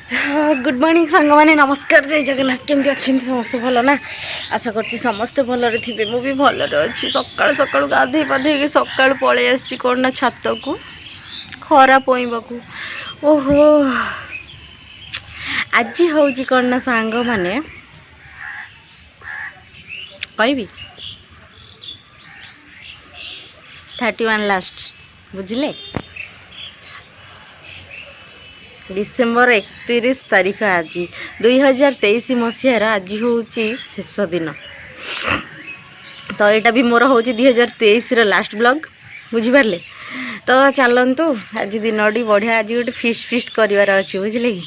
Good morning सांग मैंने नमस्कार जय जगन्नाथ केमती अच्छे समस्ते भल ना आशा करती समस्ते भलरे थे मु भी भलरे अच्छी सका सका गाधे पाधे सका पलि आसी कौन ना छात को खरा पोईबा को ओहो आज हूँ कौन ना सांग मैंने कहि 31 लास्ट बुझले डिसेम्बर 31 तारीख आज 2023 मसीहार आज हूँ शेष दिन तो यहाँ भी मोर हूँ 2023 लास्ट ब्लॉग बुझिपारे तो चलतु आज दिन बढ़िया आज गोटे फिस्ट करार अच्छे बुझे कि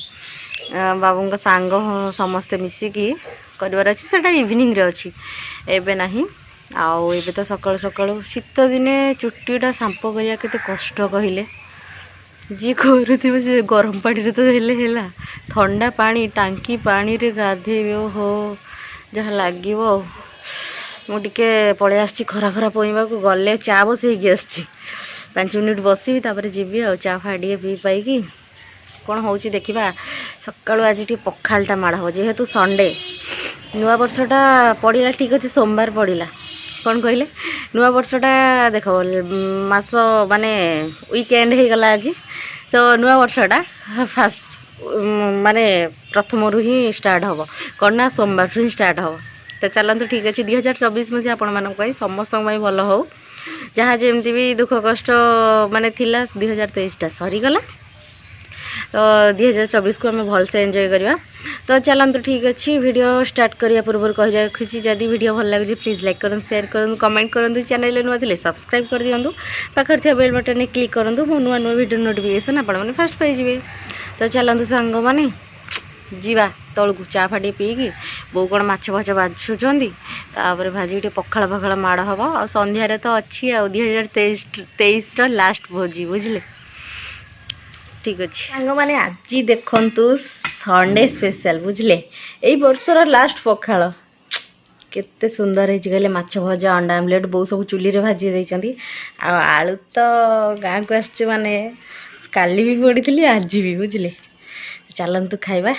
बाबू सांग समस्ते मिसिकी करार अच्छे से इवनिंग रे अच्छी एबे नहीं आउ एबे तो सकाळु सकाळु शीत दिने चुट्टीटा सांप करिया केते कष्ट कहले जी करुथिबे से गरम पानी रे तो हेले हेला ठंडा पानी टांकी पानी रे गाधेबे हो जहाँ लागिवो मु टिके पळे आछि खरा खरा पोइबा को गले चा बसैकी आछि 5 मिनिट बसिबी तापर जीवी आ चा फाडिए पी पाइकी कौन हूँ देखा सकाळु आज टी पखालटा माड़ हो जेहेतु संडे नुआ वर्षटा पड़ा ठीक अच्छे सोमवार पड़ा कौन कहले नुआ वर्षटा देख मास माने वीकेंड हो गला आज तो नुआ वर्षटा फास्ट माने प्रथम रु ही स्टार्ट हम कौन ना सोमवार ही स्टार्ट हम तो चलते ठीक अच्छे 2024 मसीहा आपण मानी समस्त भल हो जहाँ जमी भी दुख कष्ट माने थिला 2023टा सरीगला तो 2024 को आम भलसे एंजॉय करवा तो चलते ठीक अच्छे वीडियो स्टार्ट करने पूर्व कही रखी जदि वीडियो भल लगे प्लीज लाइक करूँ शेयर करूँ कमेंट करूँ चैनल नुआ थे सब्सक्राइब कर दिंतु पाखर थी बेल बटन क्लिक करूँ मो नुआ नुआ वीडियो नोटिफिकेशन आपने फास्ट पाइबे तो चलतु सांग मैंने जीवा तौक चा फाटी पीकी बो कौन माछ फाछ बाछुंट तापर भाजी पखाड़ पखाड़ माड़ हम आ सन्धार तो अच्छी आ 2023 लास्ट भोजी बुझले ठीक अच्छे सांग मैंने आज देखु संडे स्पेशल बुझले यही वर्षर लास्ट पखाड़ केते सुंदर है कहले माछ भजा अंडा आमलेट बहु सब चुली रे भाजी देइचंती आ आलू तो गाँ को आसचे माने काली भी पड़ी आज भी बुझले चलतु खाइबा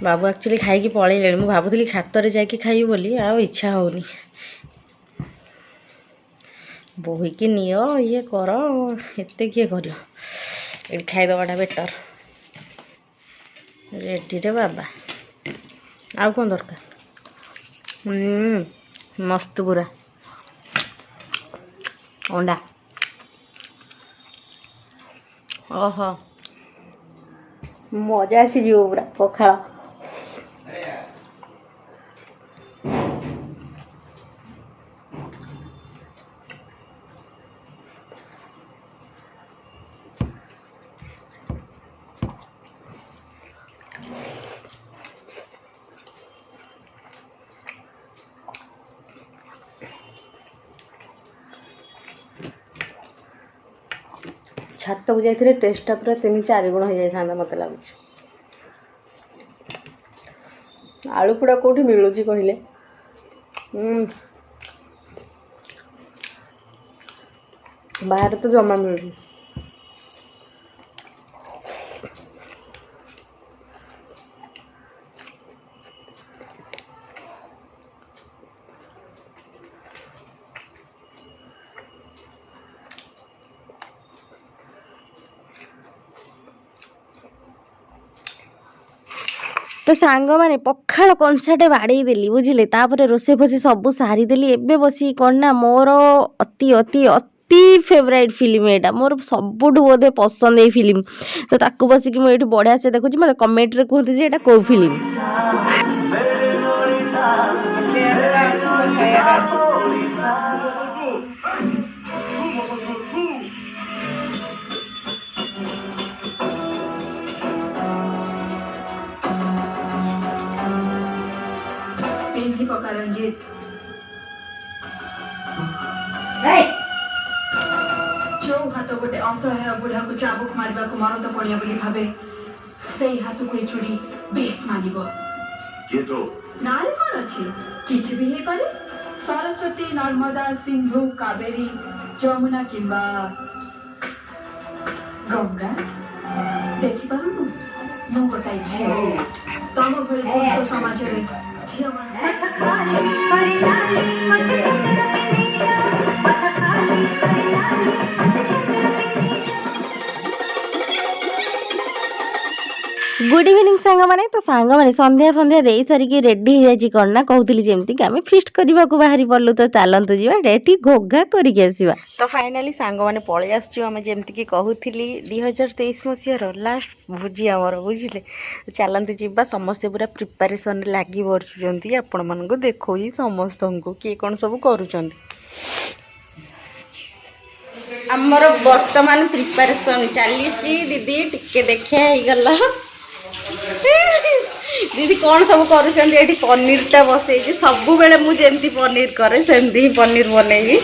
बाबू एक्चुअली खाई पलैले मु भावुली छात जाकि खाइबी बोली आ इच्छा होनी बोहिकी नियो ये कर एते किए कर ये खाईदबाटा बेटर रेडी रे बाबा आउ कौन दरकार मस्त पूरा अंडा ओहो मजा आसीज पूरा पखाड़ छात को जाइए टेस्टा पूरा 3-4 गुण हो जाता मत लगुच आलू पोड़ा कौटी मिलूँ कहले बाहर तो जमा मिलू तो सांग मैंने पखाड़ कंसाटे बाड़े देली बुझिले तापर रोसे फोसे सब सारीदेली एबे बसी कौन ना मोर अति अति अति फेवराइट फिल्म एटा मोर सबुठ बोधे पसंद ये फिल्म तो ताकू बसिक मुझे बढ़िया से देखुची मतलब कमेंट रे कहते एटा को फिल्म रंजीत जो हाथ गोटे असहाय बुढ़ा को चाबुक मारवा को मरत पड़िया बोली भावे से हाथ को चूड़ी बेस मानिबो ये तो नारे कौन अच्छी किछि भी हे करे सरस्वती नर्मदा सिंधु कावेरी जमुना किंबा ଗଙ୍ଗା ଦେଖିପାରୁନୁ ମୁଁ ଗୋଟାଏ ଝିଅ ତମ ଭଳି ପୁରୁଷ ସମାଜରେ गुड इवनिंग सांग मैंने तो सांग मैंने संध्या संध्या दे सारिकी रेडी हो जाए कौन ना कहूली जमी कि आम फिस्ट करने को बाहरी पड़लु तो चलतु जाठी घोघा करके आसवा तो फाइनाली सांग मैंने पलि आम जमीक कहूली 2023 मसीहार लास्ट भोजी आमर बुझे चलतु जा समस्ते पूरा प्रिपारेसन लगी पड़ुंट आपण मान देखो समस्त को किए कौन सब करमर बर्तमान प्रिपारेसन चली दीदी टिके देखा गला दीदी कौन सब कर पनीरटा बसई सब बेले मुझे पनीर करे सेमती ही पनीर बनईबी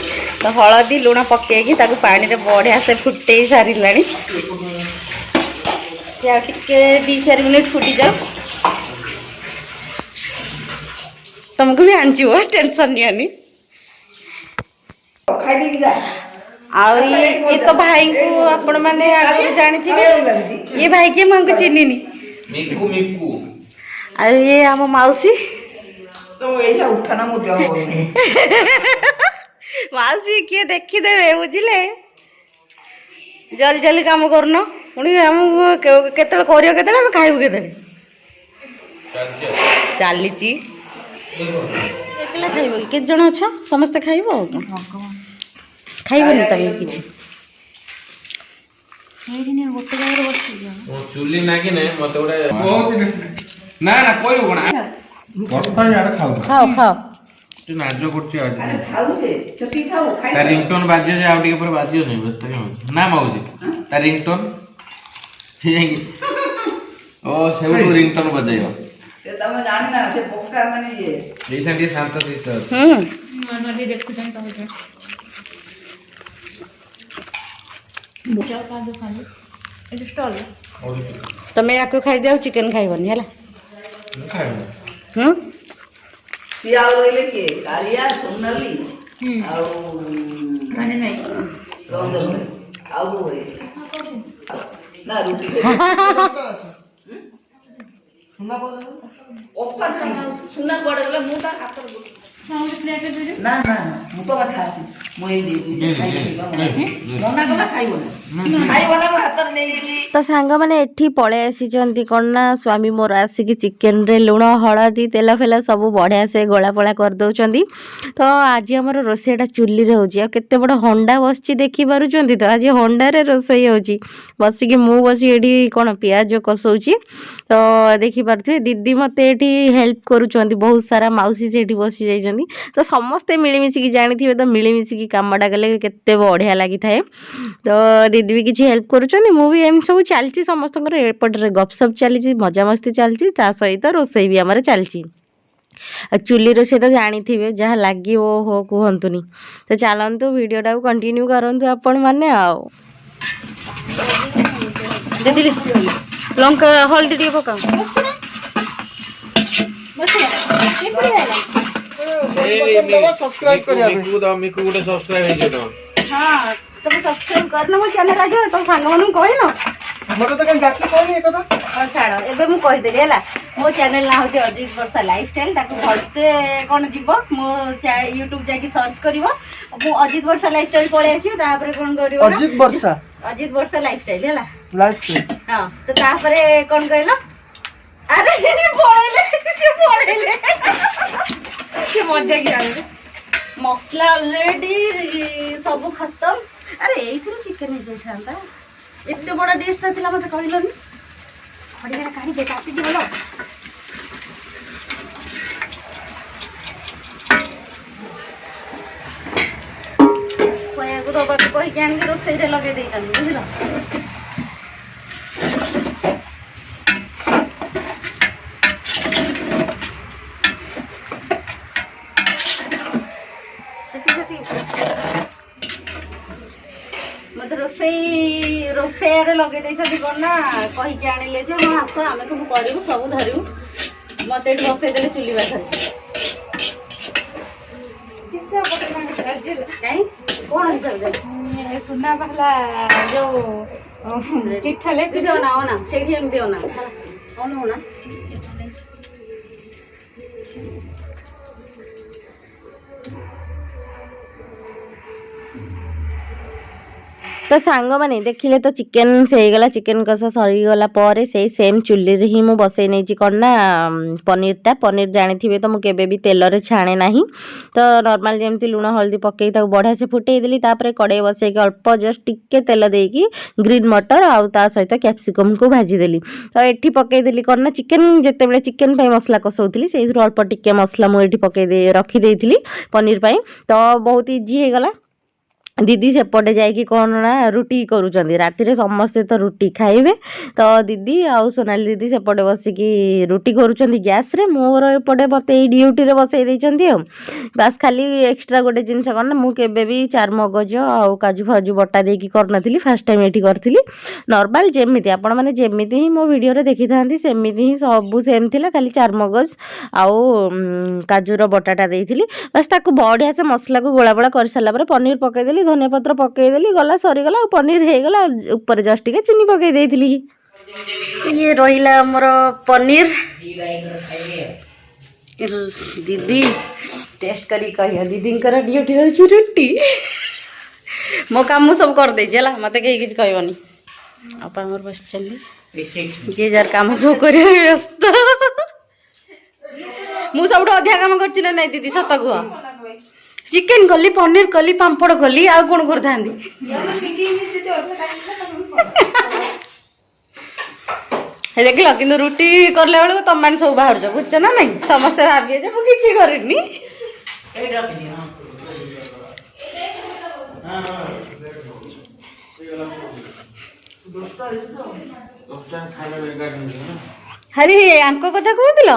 तो हलदी लुण पकईकि पानी रे बढ़िया से फुटे सारे टे 2-4 मिनट फुटी जाओ तुमको भी आंची हो टेंशन नहीं ये तो भाई को आपण मैंने जानी ये भाई के मैं चिन्हनी मिकू मिकू ये आम मौसी तो ऐसा उठाना मुद्दा मौसी किए देखीदेवे बुझे जल्दी जल्दी काम करन पुणी आम केत खाइबू के चली एकला खाइब के जन अच्छा समस्ते खाइब खाइबनी तक किसी गोटे जगह चुली ना कि नहीं मत गोटे ना ना कोई कोना बस्ता यार खाओ खाओ खाओ तू नाजो करछ आज खाऊ दे छती खाऊ खाई ता रिंगटोन बाजे जे आउटी पर बाजियो नहीं बस्ता के ना माउजी ता रिंगटोन ओ सेउ रिंगटोन बजाइयो ते तमे जानि ना से बोका माने ये ऐसा भी शांत सिस्टर मनोरी देखु जाई तो मुझे का दुकान ए स्टॉल और तमें आपको खाई दियो चिकन खाइबनी है खाए सिया रोइले के कालिया सोनाली आउ माने नहीं रंजन आउ होए ना रुटी सुना बोल ओपन सुना पड़ गला मुटा हाथ ना ना मु तो खाती मु ए दे मना कला खाइबो ना हाथ नै तो सांग मैंने एठी पळे आसी कौन ना स्वामी मोर आसिक चिकेन रे लुण हलदी तेल फेल सब बढ़िया से गोला पड़ा कर दौरान तो आज आमर रोसईटा चुली रे होची केते बड़ हंडा बसची देखी पारुचंती तो आज हंडारे रोसई होची बसिकी मु बसी एठी कौन पियाज कसौची तो देखी पारुथे दीदी मते एठी हेल्प करूचंती बहुत सारा माउसी से एठी बसी जाइचंती तो समस्ते मिलीमिशिकी जानिथिबे तो मिलीमिशिकी कामटा कले केते बढ़िया लागि थाए तो दीदी भी किसी हेल्प करूचंती मु भी एम सब चलती समस्त एपटे गपसप चली मजामस्ती चलती सहित रोसई भी आमर चलती चुली रोसे तो जानी थे जहाँ लगे वो हो कहतुनि तो चलतु वीडियोटा कंटिन्यू करंतु आपण माने आओ दीदी लंका हल्दी टे पकाओ सब्सक्राइब करिया मिकू दा मिकू गोटे सब्सक्राइब हे जेतो हां तुम सब्सक्राइब करना मो चैनल आज तो सांग मानु कहिनो मते तो कन जाकी कोनी एकदा छाड़ एबे मु कहि देली हला मो चैनल ना हो अजीत वर्षा लाइफस्टाइल ताको भल से कोन जीवो मो YouTube जाकी सर्च करिवो मु अजीत वर्षा लाइफस्टाइल पळे आसी तापर कोन करिवो अजीत वर्षा लाइफस्टाइल हला लाइफस्टाइल हां तो तापर कोन कहलो अरे पळेले के मजा की आले मसला ऑलरेडी सब खत्म अरे एइथिर चिकन हे जाइथांता एते बड़ा डिशटा थिला मते कहिलोनी खड़ीटा काढी दे काटी जी बोलो कोया को दबा को कहि ज्ञान के रोसई रे लगे देइतानी बुझलो मत रोसई लगे कौन ना कहीकि आनिले हाँ आस आम सब करूँ सब धरू मत बसई दे चुली पाखे कौन हिसाब सुना पहला जो ଚିଠା ଲେଖି ଅନା ଅନା ସେଇଠି ଏମିତି ଅନା ଅନା तो सांग मैंने देखिले तो चिकेन से ହେଇଗଲା चिकेन कषा सरीगला पर से सेम चुली रे ही मु बसई नहीं कौन ना पनीरटा पनीर जानी तो मुझे भी तेल रे छाणे ना तो नॉर्मल जमती लुण हल्दी पकई बढ़िया से फुटई देली तापर कड़े बसई अल्प जस्ट टिके तेल देकी ग्रीन मटर आउ ता सहित कैप्सिकम को भाजीदेली तो एठी पकईदेली कौन ना चिकेन जिते चिकेन मसला कषाऊली से अल्प टिके मसला मुझे पकई रखीदी पनीर पाई तो बहुत इजी हो गला दीदी सेपटे जाइए कौन ना रुटी करुँच राति समस्ते तो रुटी खाइबे तो दीदी आउ सोनाली दीदी सेपटे बसिकी रुटी करुँच गैस रे मोर एपटे मत ड्यूटी रे बसई देइछंती बास खाली एक्स्ट्रा गोटे जिनस कौन मुझे भी चार मगज आउ काजू फाजू बटा देकी करनथिली फर्स्ट टाइम एठी करथिली नॉर्मल जेमिति आपण माने जेमिति ही मो वीडियो रे देखि थांती सेमिति ही सब सेम थिला खाली चार मगज आउ काजूर बटाटा देइथिली बस ताकू बढ़िया से मसला को गोला गोला कर साला पर पनीर पकई देली धनिया पत्र पकईदेली गला सरीगला और पनीर होगला ऊपर जस्ट टिके चीनी पकई देइथिली ये रहिला हमर पनीर दीदी टेस्ट करी कहिया दीदी ड्यूटी होची रुटी मो काम सब कर दे चला मते कहीं किछ कहबनी आप हमर बस चली जे जार काम सब करे व्यस्त मु सब अधिक काम करछि ना नहीं दीदी सत कुह चिकेन कली पनीर कली पांपड़ कली आ कौन कर देख कि रुटी करला बेलू तुम मैंने सब बाहर बुझ ना नहीं समस्ते भाविए जे मुझे करनी हरी आंक कथा कहूल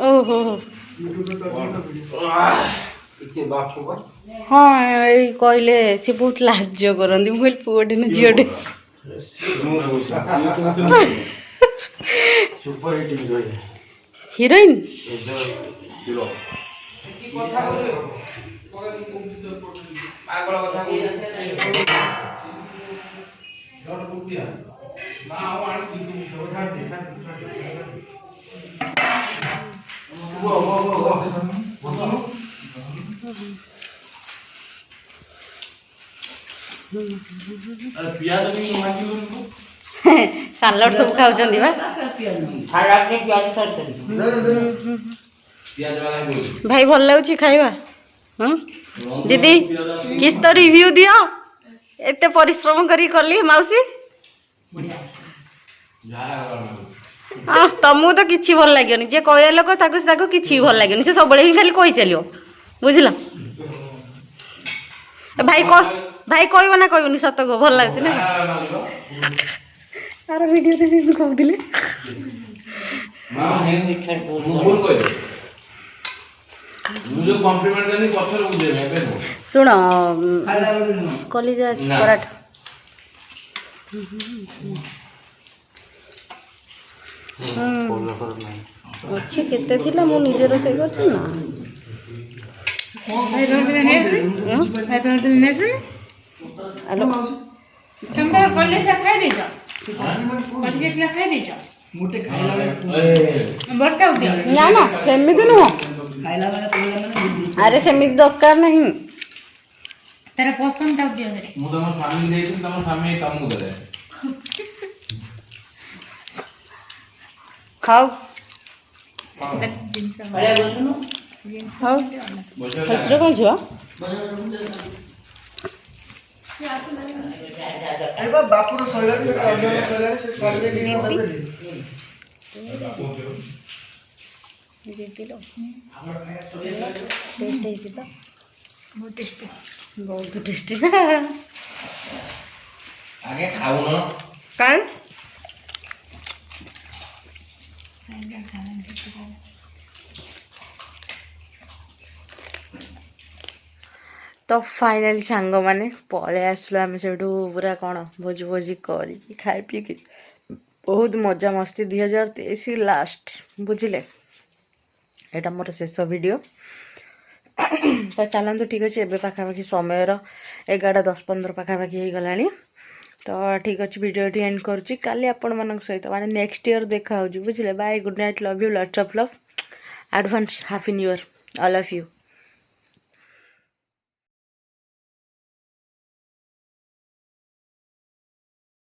ओहो हाँ ये कहले सी बहुत लाज करती मुझे पुअटे ना झीटे हिरोइन सालाड सब खाऊँ भाई भल लगुच खाइबा दीदी किस तो रिव्यू दियो एते परिश्रम करी कली मौसी तुमको तो किसी भल लगे जे कह लोक किसी भल लगे से सब ही खाली कही चलो बुझल भाई कहब ना कहबनी सत को भल लगे ना आर वीडियो रे भी कहउदिले शुण कलिजा पराठा अच्छी केते थिला मु निजे रोसे करछ ना हेलो तुम कॉलेज खाई दे जा कॉलेज खाई दे जा मोटे खाइला बर्ता उदिया ना ना सेमिति नु खाइला वाला कोला माने अरे सेमिति दरकार नहीं तेरा पसंद ता उदिया रे मु तम स्वामी देइथिन तम स्वामी काम करे खाओ अरे बसनु खाओ खतरे कौन छुआ अरे बापू रो सैला के प्रॉब्लम सैला से सॉल्व नहीं होता टेस्ट है तो बहुत टेस्टी आगे खाऊ न काल तो फाइनाली सांग मैंने पलि आसलु आम से पूरा कौन भोज भोजी कर खाई पी बहुत मजा मस्ती 2023 लास्ट बुझिले एटा मोर शेष वीडियो तो चलतु ठीक अच्छे एवं पाखापाखि समय 11:10-15 पाखापाखि हो गला तो ठीक अच्छे वीडियो एंड करुँची काली आपण सहित माने नेक्स्ट ईयर देखा बुझे bye good night love you lots of love advance happy new year all of you.